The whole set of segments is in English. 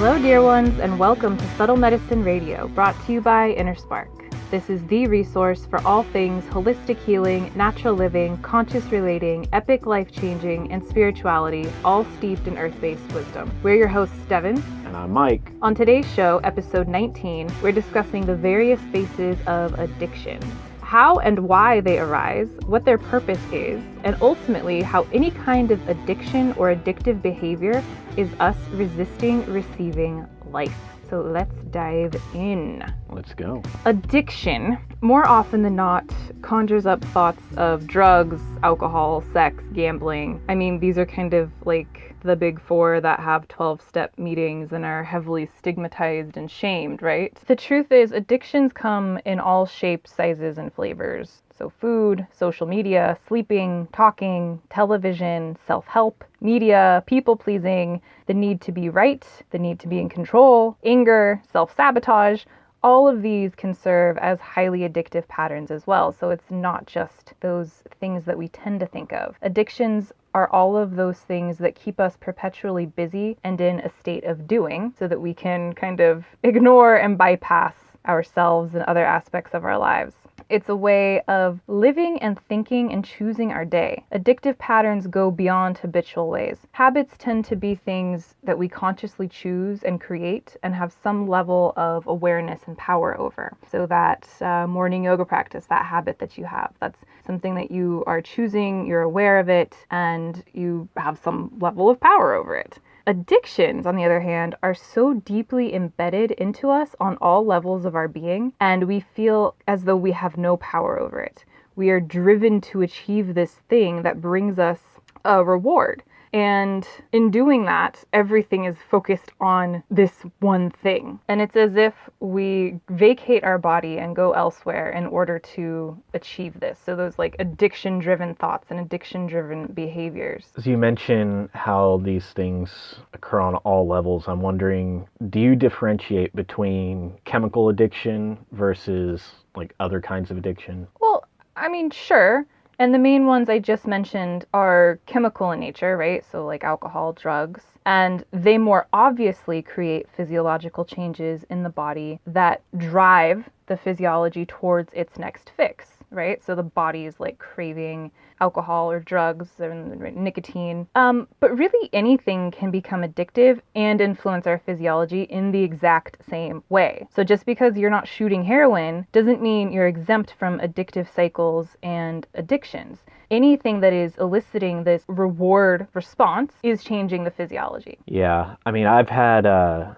Hello, dear ones, and welcome to Subtle Medicine Radio, brought to you by Inner Spark. This is the resource for all things holistic healing, natural living, conscious relating, epic life-changing, and spirituality, all steeped in earth-based wisdom. We're your hosts, Devin. And I'm Mike. On today's show, episode 19, we're discussing the various phases of addiction, how and why they arise, what their purpose is, and ultimately how any kind of addiction or addictive behavior is us resisting receiving life. So let's dive in. Let's go. Addiction, more often than not, conjures up thoughts of drugs, alcohol, sex, gambling. I mean, these are kind of like the big four that have 12-step meetings and are heavily stigmatized and shamed, right? The truth is, addictions come in all shapes, sizes, and flavors. So food, social media, sleeping, talking, television, self-help, media, people-pleasing, the need to be right, the need to be in control, anger, self-sabotage. All of these can serve as highly addictive patterns as well. So it's not just those things that we tend to think of. Addictions are all of those things that keep us perpetually busy and in a state of doing so that we can kind of ignore and bypass ourselves and other aspects of our lives. It's a way of living and thinking and choosing our day. Addictive patterns go beyond habitual ways. Habits tend to be things that we consciously choose and create and have some level of awareness and power over. So that morning yoga practice, that habit that you have, that's something that you are choosing, you're aware of it, and you have some level of power over it. Addictions, on the other hand, are so deeply embedded into us on all levels of our being, and we feel as though we have no power over it. We are driven to achieve this thing that brings us a reward. And in doing that, everything is focused on this one thing. And it's as if we vacate our body and go elsewhere in order to achieve this. So those like addiction-driven thoughts and addiction-driven behaviors. As you mention how these things occur on all levels, I'm wondering, do you differentiate between chemical addiction versus like other kinds of addiction? Well, I mean, sure. And the main ones I just mentioned are chemical in nature, right? So like alcohol, drugs, and they more obviously create physiological changes in the body that drive the physiology towards its next fix, right? So the body is like craving alcohol or drugs or nicotine. But really anything can become addictive and influence our physiology in the exact same way. So just because you're not shooting heroin doesn't mean you're exempt from addictive cycles and addictions. Anything that is eliciting this reward response is changing the physiology. Yeah, I mean, I've had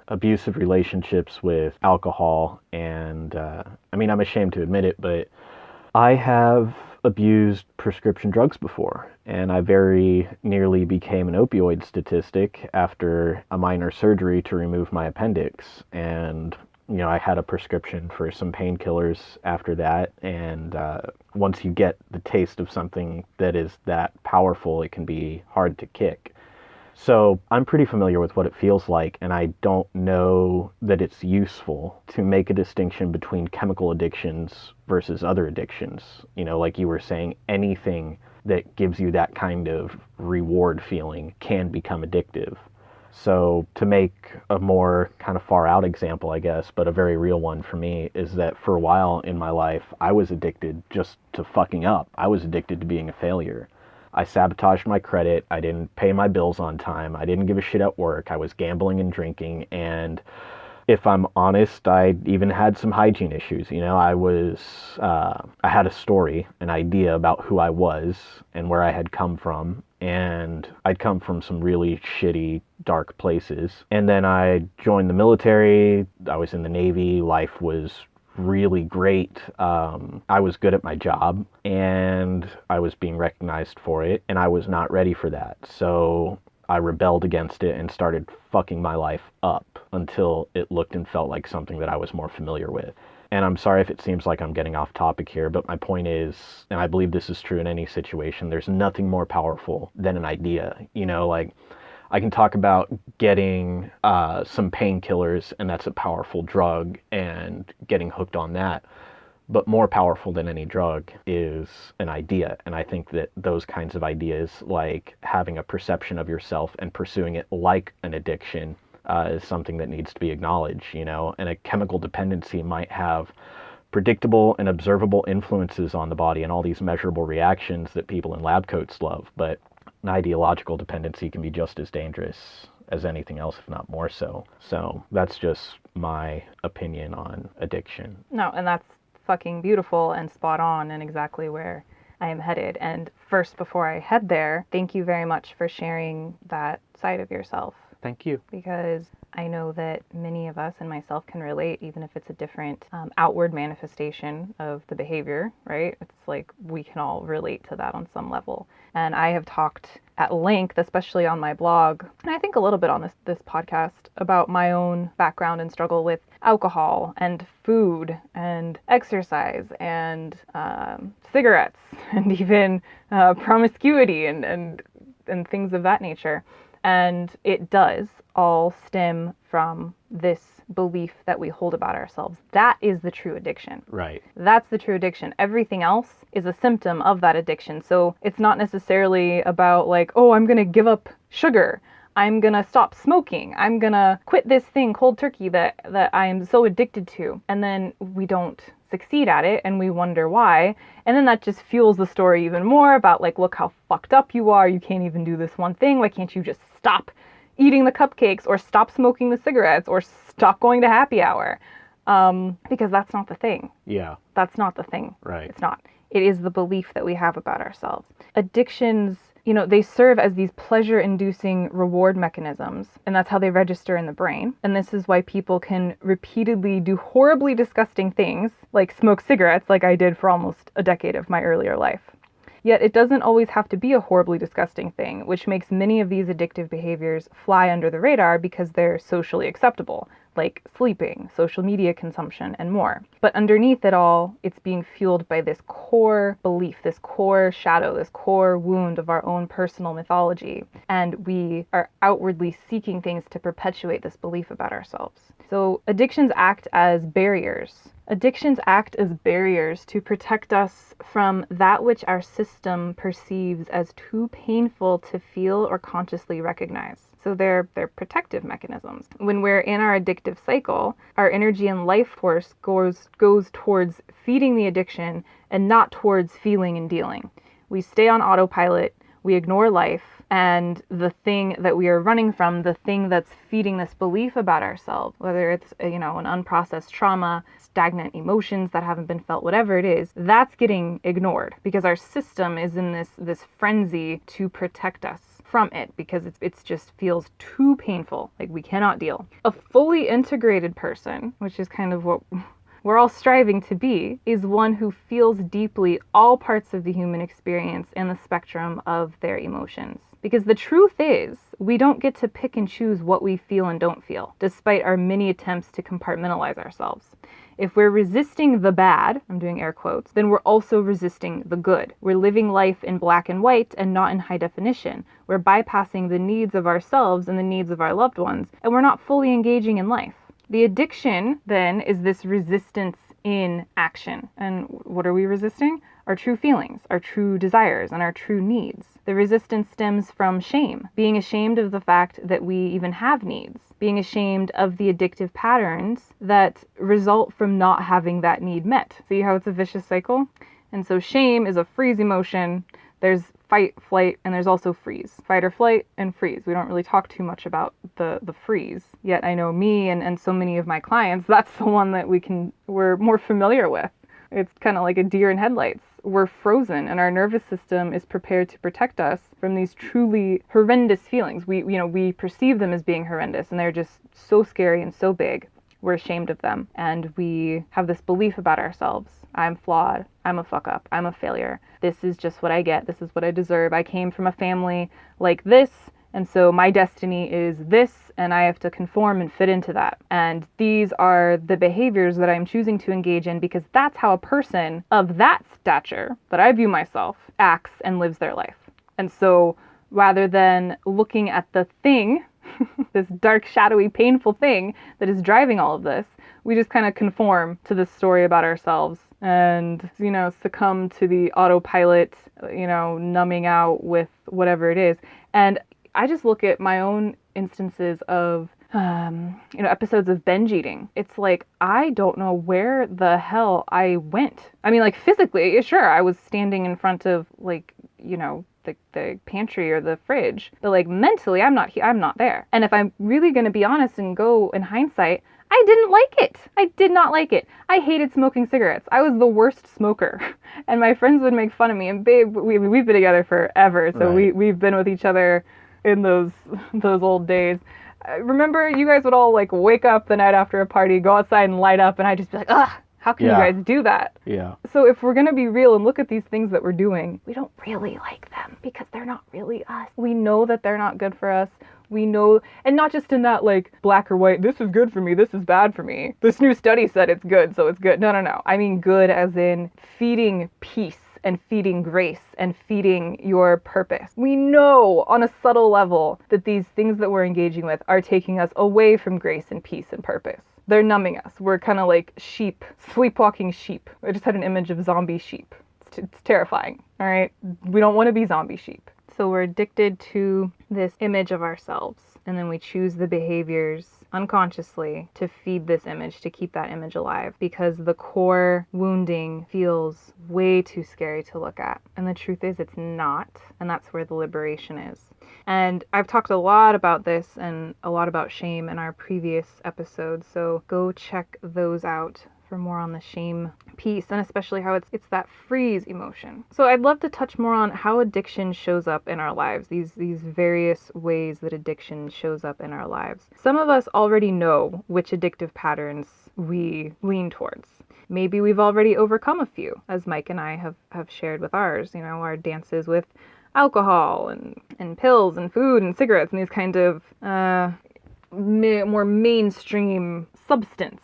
abusive relationships with alcohol, and I mean, I'm ashamed to admit it, but I have abused prescription drugs before, and I very nearly became an opioid statistic after a minor surgery to remove my appendix. And you know, I had a prescription for some painkillers after that, and once you get the taste of something that is that powerful, it can be hard to kick. So I'm pretty familiar with what it feels like, and I don't know that it's useful to make a distinction between chemical addictions versus other addictions. You know, like you were saying, anything that gives you that kind of reward feeling can become addictive. So to make a more kind of far out example, I guess, but a very real one for me, is that for a while in my life, I was addicted just to fucking up. I was addicted to being a failure. I sabotaged my credit. I didn't pay my bills on time. I didn't give a shit at work. I was gambling and drinking. And if I'm honest, I even had some hygiene issues. You know, I had a story, an idea about who I was and where I had come from. And I'd come from some really shitty, dark places. And then I joined the military. I was in the Navy. Life was really great. I was good at my job, and I was being recognized for it, and I was not ready for that. So I rebelled against it and started fucking my life up until it looked and felt like something that I was more familiar with. And I'm sorry if it seems like I'm getting off topic here, but my point is, and I believe this is true in any situation, there's nothing more powerful than an idea. You know, like, I can talk about getting some painkillers, and that's a powerful drug, and getting hooked on that. But more powerful than any drug is an idea. And I think that those kinds of ideas, like having a perception of yourself and pursuing it like an addiction, is something that needs to be acknowledged, and a chemical dependency might have predictable and observable influences on the body and all these measurable reactions that people in lab coats love. But an ideological dependency can be just as dangerous as anything else, if not more so. So that's just my opinion on addiction. No, and that's fucking beautiful and spot on and exactly where I am headed. And first, before I head there, thank you very much for sharing that side of yourself. Thank you. Because I know that many of us, and myself, can relate, even if it's a different outward manifestation of the behavior, right? It's like we can all relate to that on some level. And I have talked at length, especially on my blog, and I think a little bit on this podcast, about my own background and struggle with alcohol and food and exercise and cigarettes and even promiscuity and things of that nature. And it does all stem from this belief that we hold about ourselves. That is the true addiction. Right. That's the true addiction. Everything else is a symptom of that addiction. So it's not necessarily about like, oh, I'm going to give up sugar. I'm going to stop smoking. I'm going to quit this thing cold turkey that I am so addicted to. And then we don't succeed at it and we wonder why. And then that just fuels the story even more about like, look how fucked up you are. You can't even do this one thing. Why can't you just stop eating the cupcakes or stop smoking the cigarettes or stop going to happy hour? Because that's not the thing. Yeah. That's not the thing. Right. It's not. It is the belief that we have about ourselves. Addictions, they serve as these pleasure-inducing reward mechanisms, and that's how they register in the brain. And this is why people can repeatedly do horribly disgusting things, like smoke cigarettes, like I did for almost a decade of my earlier life. Yet it doesn't always have to be a horribly disgusting thing, which makes many of these addictive behaviors fly under the radar because they're socially acceptable, like sleeping, social media consumption, and more. But underneath it all, it's being fueled by this core belief, this core shadow, this core wound of our own personal mythology. And we are outwardly seeking things to perpetuate this belief about ourselves. So addictions act as barriers. Addictions act as barriers to protect us from that which our system perceives as too painful to feel or consciously recognize. So they're protective mechanisms. When we're in our addictive cycle, our energy and life force goes towards feeding the addiction and not towards feeling and dealing. We stay on autopilot, we ignore life, and the thing that we are running from, the thing that's feeding this belief about ourselves, whether it's an unprocessed trauma, stagnant emotions that haven't been felt, whatever it is, that's getting ignored because our system is in this frenzy to protect us from it because it's just feels too painful, like we cannot deal. A fully integrated person, which is kind of what we're all striving to be, is one who feels deeply all parts of the human experience and the spectrum of their emotions. Because the truth is, we don't get to pick and choose what we feel and don't feel, despite our many attempts to compartmentalize ourselves. If we're resisting the bad, I'm doing air quotes, then we're also resisting the good. We're living life in black and white and not in high definition. We're bypassing the needs of ourselves and the needs of our loved ones, and we're not fully engaging in life. The addiction, then, is this resistance in action. And what are we resisting? Our true feelings, our true desires, and our true needs. The resistance stems from shame, being ashamed of the fact that we even have needs, being ashamed of the addictive patterns that result from not having that need met. See how it's a vicious cycle? And so shame is a freeze emotion. There's fight, flight, and there's also freeze. Fight or flight and freeze. We don't really talk too much about the freeze. Yet I know me and so many of my clients, that's the one that we're more familiar with. It's kind of like a deer in headlights. We're frozen and our nervous system is prepared to protect us from these truly horrendous feelings. We perceive them as being horrendous and they're just so scary and so big. We're ashamed of them and we have this belief about ourselves. I'm flawed. I'm a fuck up. I'm a failure. This is just what I get. This is what I deserve. I came from a family like this, and so my destiny is this, and I have to conform and fit into that. And these are the behaviors that I'm choosing to engage in because that's how a person of that stature, that I view myself, acts and lives their life. And so rather than looking at the thing, this dark, shadowy, painful thing that is driving all of this, we just kind of conform to this story about ourselves and, succumb to the autopilot, numbing out with whatever it is. And I just look at my own instances of episodes of binge eating. It's like, I don't know where the hell I went. I mean, like physically, sure, I was standing in front of like, the pantry or the fridge, but like mentally, I'm not there. And if I'm really going to be honest and go in hindsight, I didn't like it. I did not like it. I hated smoking cigarettes. I was the worst smoker. And my friends would make fun of me. And babe, we've been together forever, so Right. we've been with each other in those old days. Remember, you guys would all like wake up the night after a party, go outside and light up, and I'd just be like, ugh, how can you Yeah. guys do that? Yeah. So if we're going to be real and look at these things that we're doing, we don't really like them because they're not really us. We know that they're not good for us. We know, and not just in that like black or white, this is good for me, this is bad for me. This new study said it's good, so it's good. No. I mean good as in feeding peace and feeding grace and feeding your purpose. We know on a subtle level that these things that we're engaging with are taking us away from grace and peace and purpose. They're numbing us. We're kind of like sheep, sleepwalking sheep. I just had an image of zombie sheep. It's terrifying, all right? We don't want to be zombie sheep. So we're addicted to this image of ourselves, and then we choose the behaviors unconsciously to feed this image, to keep that image alive, because the core wounding feels way too scary to look at. And the truth is it's not, and that's where the liberation is. And I've talked a lot about this and a lot about shame in our previous episodes, so go check those out for more on the shame piece, and especially how it's that freeze emotion. So I'd love to touch more on how addiction shows up in our lives, these various ways that addiction shows up in our lives. Some of us already know which addictive patterns we lean towards. Maybe we've already overcome a few, as Mike and I have shared with ours, our dances with alcohol and pills and food and cigarettes and these kind of more mainstream substance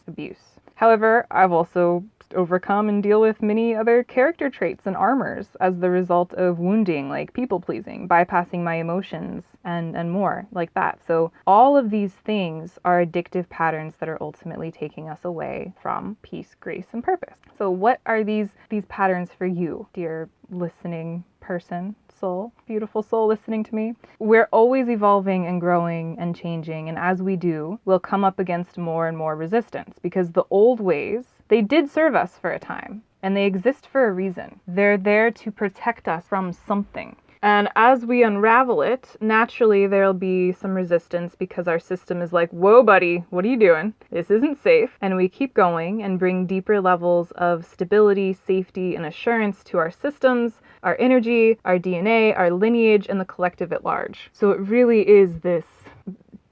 abuse. However, I've also overcome and deal with many other character traits and armors as the result of wounding, like people pleasing, bypassing my emotions, and more like that. So all of these things are addictive patterns that are ultimately taking us away from peace, grace, and purpose. So what are these patterns for you, dear listening person? Soul, beautiful soul listening to me. We're always evolving and growing and changing, and as we do, we'll come up against more and more resistance, because the old ways, they did serve us for a time, and they exist for a reason. They're there to protect us from something. And as we unravel it, naturally there'll be some resistance, because our system is like, whoa, buddy, what are you doing? This isn't safe. And we keep going and bring deeper levels of stability, safety, and assurance to our systems, our energy, our DNA, our lineage, and the collective at large. So it really is the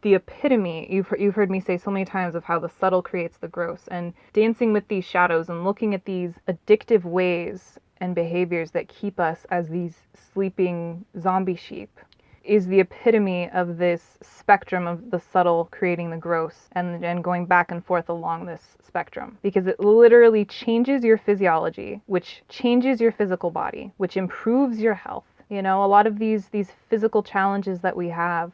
epitome, you've heard me say so many times, of how the subtle creates the gross, and dancing with these shadows and looking at these addictive ways and behaviors that keep us as these sleeping zombie sheep is the epitome of this spectrum of the subtle creating the gross, and going back and forth along this spectrum, because it literally changes your physiology, which changes your physical body, which improves your health. A lot of these physical challenges that we have,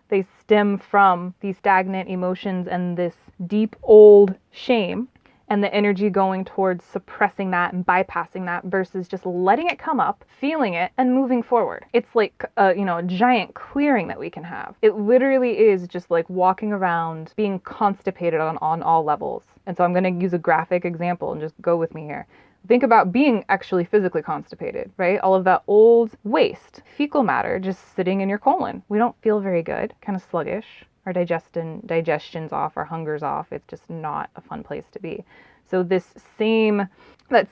they stem from these stagnant emotions and this deep old shame, and the energy going towards suppressing that and bypassing that versus just letting it come up, feeling it, and moving forward. It's like a giant clearing that we can have. It literally is just like walking around being constipated on all levels. And so I'm going to use a graphic example and just go with me here. Think about being actually physically constipated, right? All of that old waste, fecal matter just sitting in your colon. We don't feel very good, kind of sluggish. Our digestion's off, our hunger's off. It's just not a fun place to be. So that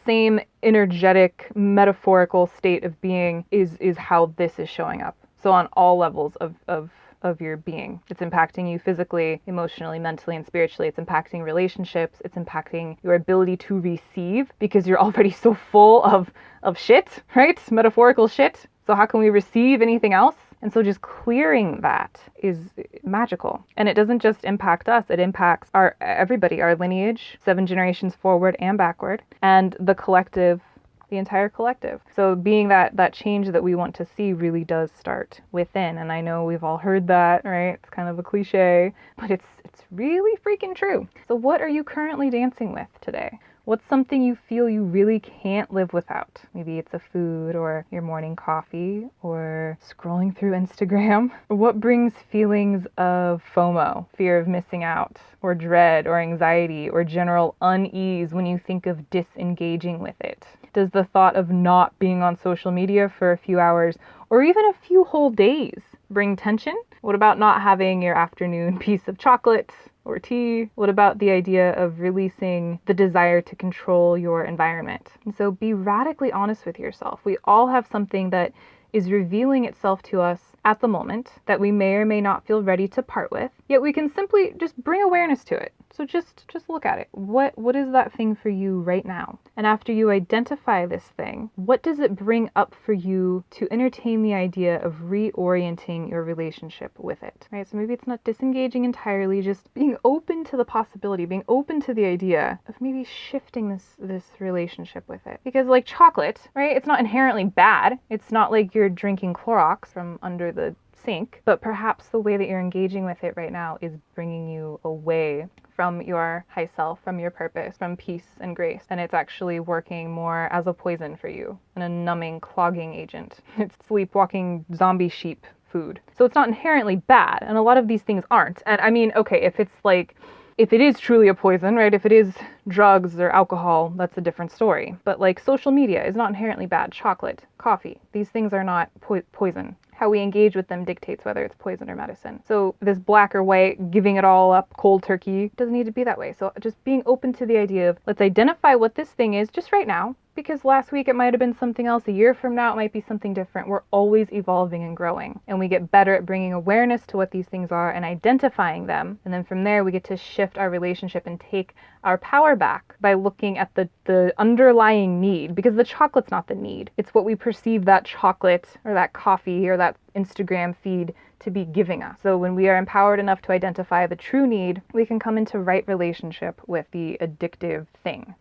same energetic, metaphorical state of being is how this is showing up. So on all levels of your being. It's impacting you physically, emotionally, mentally, and spiritually. It's impacting relationships. It's impacting your ability to receive, because you're already so full of shit, right? Metaphorical shit. So how can we receive anything else? And so just clearing that is magical. And it doesn't just impact us, it impacts everybody, our lineage, 7 generations forward and backward, and the collective, the entire collective. So being that change that we want to see really does start within. And I know we've all heard that, right? It's kind of a cliche, but it's really freaking true. So what are you currently dancing with today? What's something you feel you really can't live without? Maybe it's a food or your morning coffee or scrolling through Instagram. What brings feelings of FOMO, fear of missing out, or dread or anxiety or general unease when you think of disengaging with it? Does the thought of not being on social media for a few hours or even a few whole days bring tension? What about not having your afternoon piece of chocolate or tea? What about the idea of releasing the desire to control your environment? And so be radically honest with yourself. We all have something that is revealing itself to us at the moment that we may or may not feel ready to part with, yet we can simply just bring awareness to it. So just look at it. What is that thing for you right now? And after you identify this thing, what does it bring up for you to entertain the idea of reorienting your relationship with it, right? So maybe it's not disengaging entirely, just being open to the possibility, being open to the idea of maybe shifting this relationship with it. Because like chocolate, right? It's not inherently bad. It's not like you're drinking Clorox from under the sink, but perhaps the way that you're engaging with it right now is bringing you away from your high self, from your purpose, from peace and grace. And it's actually working more as a poison for you and a numbing, clogging agent. It's sleepwalking zombie sheep food. So it's not inherently bad. And a lot of these things aren't. And I mean, okay, if it is truly a poison, right? If it is drugs or alcohol, that's a different story. But like social media is not inherently bad. Chocolate, coffee, these things are not poison. How we engage with them dictates whether it's poison or medicine. So this black or white, giving it all up, cold turkey, doesn't need to be that way. So just being open to the idea of let's identify what this thing is just right now, because last week it might have been something else. A year from now it might be something different. We're always evolving and growing, and we get better at bringing awareness to what these things are and identifying them. And then from there we get to shift our relationship and take our power back by looking at the underlying need, because the chocolate's not the need. It's what we perceive that chocolate or that coffee or that Instagram feed to be giving us. So when we are empowered enough to identify the true need, we can come into right relationship with the addictive thing.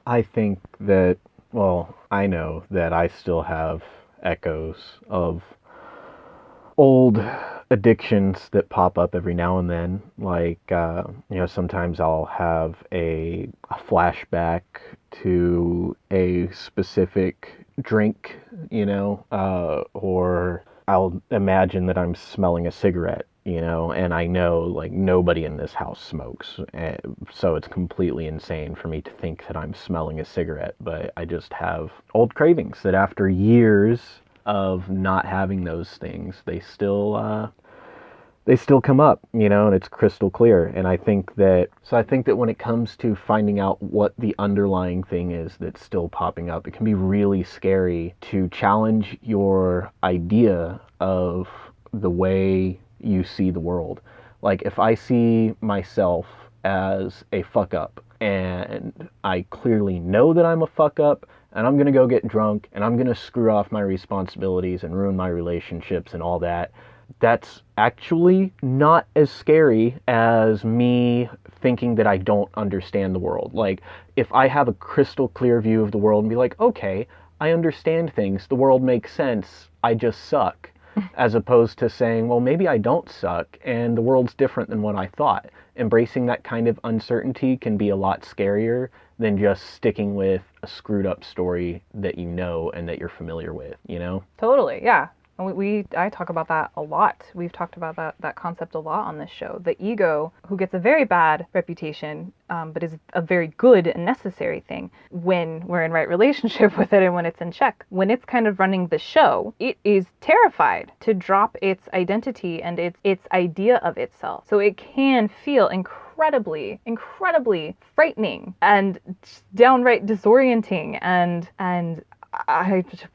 I think that, well, I know that I still have echoes of old addictions that pop up every now and then. Like, sometimes I'll have a flashback to a specific drink, or I'll imagine that I'm smelling a cigarette, and I know like nobody in this house smokes. So it's completely insane for me to think that I'm smelling a cigarette, but I just have old cravings that after years of not having those things, they still come up, and it's crystal clear. And I think that when it comes to finding out what the underlying thing is that's still popping up, it can be really scary to challenge your idea of the way you see the world. Like if I see myself as a fuck up, and I clearly know that I'm a fuck up, and I'm gonna go get drunk, and I'm gonna screw off my responsibilities and ruin my relationships and all that, that's actually not as scary as me thinking that I don't understand the world. Like, if I have a crystal clear view of the world and be like, okay, I understand things, the world makes sense, I just suck. As opposed to saying, well, maybe I don't suck and the world's different than what I thought. Embracing that kind of uncertainty can be a lot scarier than just sticking with a screwed up story that you know and that you're familiar with, Totally, yeah. And I talk about that a lot. We've talked about that concept a lot on this show. The ego, who gets a very bad reputation, but is a very good and necessary thing when we're in right relationship with it and when it's in check. When it's kind of running the show, it is terrified to drop its identity and its idea of itself. So it can feel incredibly frightening and downright disorienting and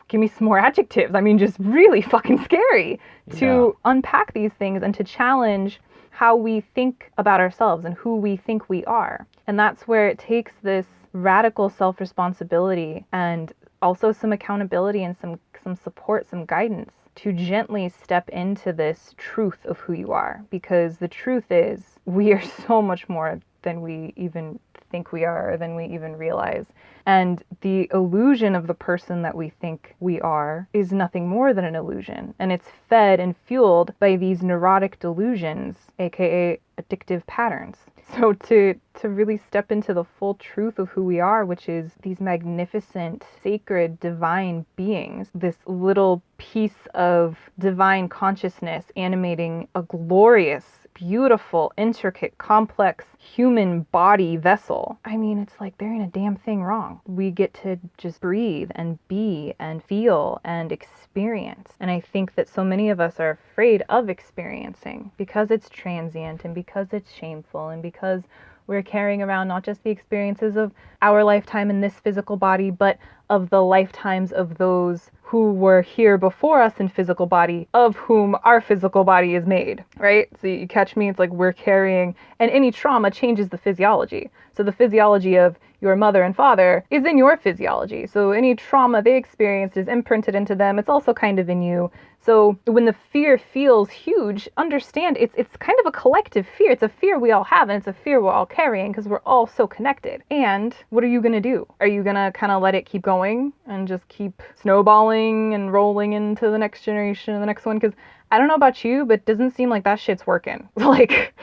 give me some more adjectives. I mean, just really fucking scary to unpack these things and to challenge how we think about ourselves and who we think we are. And that's where it takes this radical self-responsibility and also some accountability and some support, some guidance to gently step into this truth of who you are. Because the truth is, we are so much more than we even think we are, or than we even realize. And the illusion of the person that we think we are is nothing more than an illusion. And it's fed and fueled by these neurotic delusions, aka addictive patterns. So to really step into the full truth of who we are, which is these magnificent, sacred, divine beings, this little piece of divine consciousness animating a glorious, beautiful, intricate, complex human body vessel. I mean, it's like there ain't a damn thing wrong. We get to just breathe and be and feel and experience. And I think that so many of us are afraid of experiencing because it's transient and because it's shameful and because we're carrying around not just the experiences of our lifetime in this physical body, but of the lifetimes of those who were here before us in physical body, of whom our physical body is made, right? So you catch me? It's like we're carrying, and any trauma changes the physiology. So the physiology of your mother and father is in your physiology. So any trauma they experienced is imprinted into them. It's also kind of in you. So when the fear feels huge, understand it's kind of a collective fear. It's a fear we all have, and it's a fear we're all carrying because we're all so connected. And what are you going to do? Are you going to kind of let it keep going and just keep snowballing and rolling into the next generation and the next one? Because I don't know about you, but it doesn't seem like that shit's working. Like,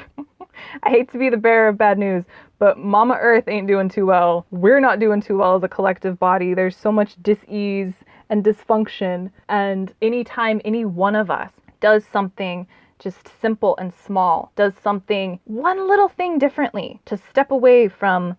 I hate to be the bearer of bad news, but Mama Earth ain't doing too well. We're not doing too well as a collective body. There's so much dis-ease and dysfunction. And anytime any one of us does something just simple and small, does something, one little thing differently to step away from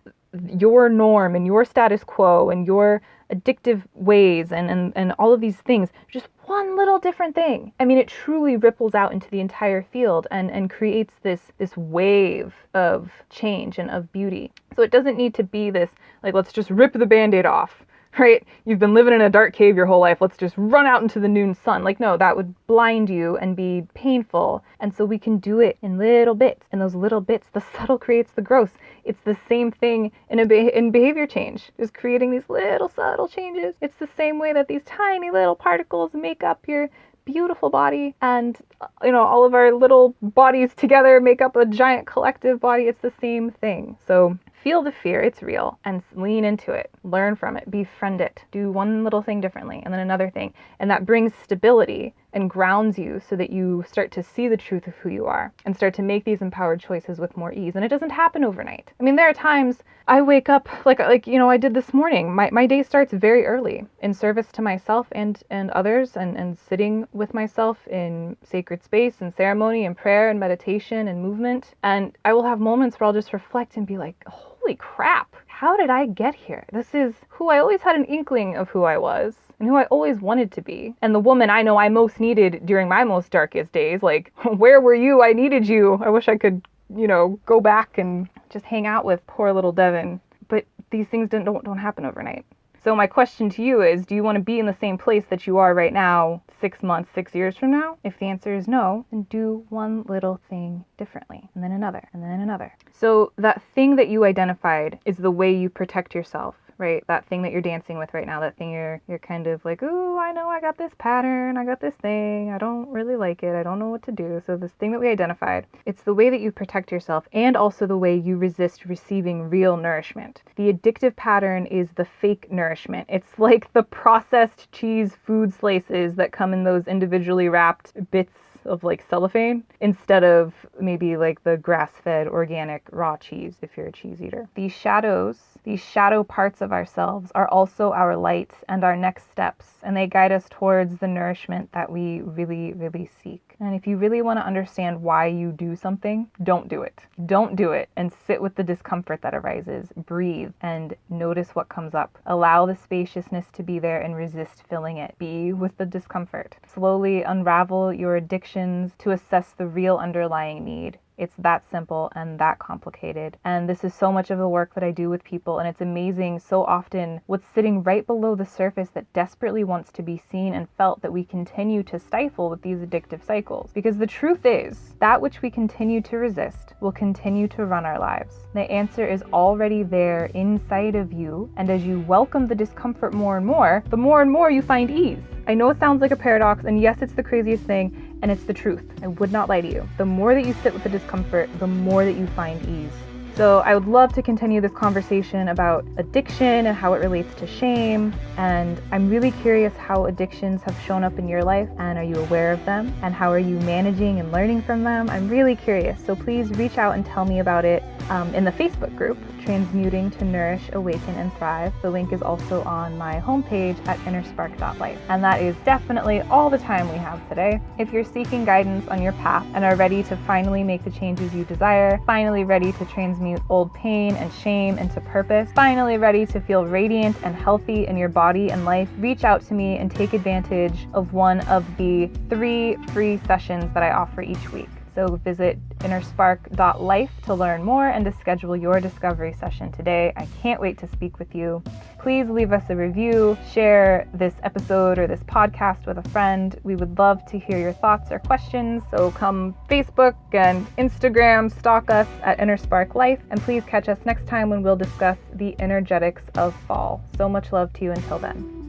your norm and your status quo and your addictive ways and all of these things, just one little different thing. I mean, it truly ripples out into the entire field and creates this wave of change and of beauty. So it doesn't need to be this, like, let's just rip the Band-Aid off, right? You've been living in a dark cave your whole life. Let's just run out into the noon sun. Like, no, that would blind you and be painful. And so we can do it in little bits. And those little bits, the subtle creates the gross. It's the same thing in behavior change, just creating these little subtle changes. It's the same way that these tiny little particles make up your beautiful body, and all of our little bodies together make up a giant collective body. It's the same thing. So feel the fear, it's real, and lean into it. Learn from it, befriend it. Do one little thing differently, and then another thing. And that brings stability and grounds you so that you start to see the truth of who you are and start to make these empowered choices with more ease. And it doesn't happen overnight. I mean, there are times I wake up like I did this morning. My day starts very early in service to myself and others, and sitting with myself in sacred space and ceremony and prayer and meditation and movement. And I will have moments where I'll just reflect and be like, holy crap, how did I get here? This is who I always had an inkling of who I was and who I always wanted to be. And the woman I know I most needed during my most darkest days. Like, where were you? I needed you. I wish I could, go back and just hang out with poor little Devin. But these things don't happen overnight. So my question to you is, do you want to be in the same place that you are right now 6 months, 6 years from now? If the answer is no, then do one little thing differently, and then another, and then another. So that thing that you identified is the way you protect yourself, right? That thing that you're dancing with right now, that thing you're kind of like, ooh, I know I got this pattern, I got this thing, I don't really like it, I don't know what to do. So this thing that we identified, it's the way that you protect yourself and also the way you resist receiving real nourishment. The addictive pattern is the fake nourishment. It's like the processed cheese food slices that come in those individually wrapped bits of like cellophane instead of maybe like the grass-fed organic raw cheese if you're a cheese eater. These shadow parts of ourselves are also our light and our next steps, and they guide us towards the nourishment that we really, really seek. And if you really want to understand why you do something, don't do it. Don't do it, and sit with the discomfort that arises. Breathe and notice what comes up. Allow the spaciousness to be there and resist filling it. Be with the discomfort. Slowly unravel your addictions to assess the real underlying need. It's that simple and that complicated. And this is so much of the work that I do with people, and it's amazing so often what's sitting right below the surface that desperately wants to be seen and felt that we continue to stifle with these addictive cycles. Because the truth is, that which we continue to resist will continue to run our lives. The answer is already there inside of you, and as you welcome the discomfort more and more you find ease. I know it sounds like a paradox, and yes, it's the craziest thing, and it's the truth. I would not lie to you. The more that you sit with the discomfort, the more that you find ease. So I would love to continue this conversation about addiction and how it relates to shame. And I'm really curious how addictions have shown up in your life, and are you aware of them? And how are you managing and learning from them? I'm really curious. So please reach out and tell me about it in the Facebook group, Transmuting to Nourish, Awaken, and Thrive. The link is also on my homepage at innerspark.life. And that is definitely all the time we have today. If you're seeking guidance on your path and are ready to finally make the changes you desire, finally ready to transmute old pain and shame into purpose, finally ready to feel radiant and healthy in your body and life, reach out to me and take advantage of one of the 3 free sessions that I offer each week. So visit innerspark.life to learn more and to schedule your discovery session today. I can't wait to speak with you. Please leave us a review, share this episode or this podcast with a friend. We would love to hear your thoughts or questions. So come Facebook and Instagram, stalk us at InnerSpark Life, and please catch us next time when we'll discuss the energetics of fall. So much love to you until then.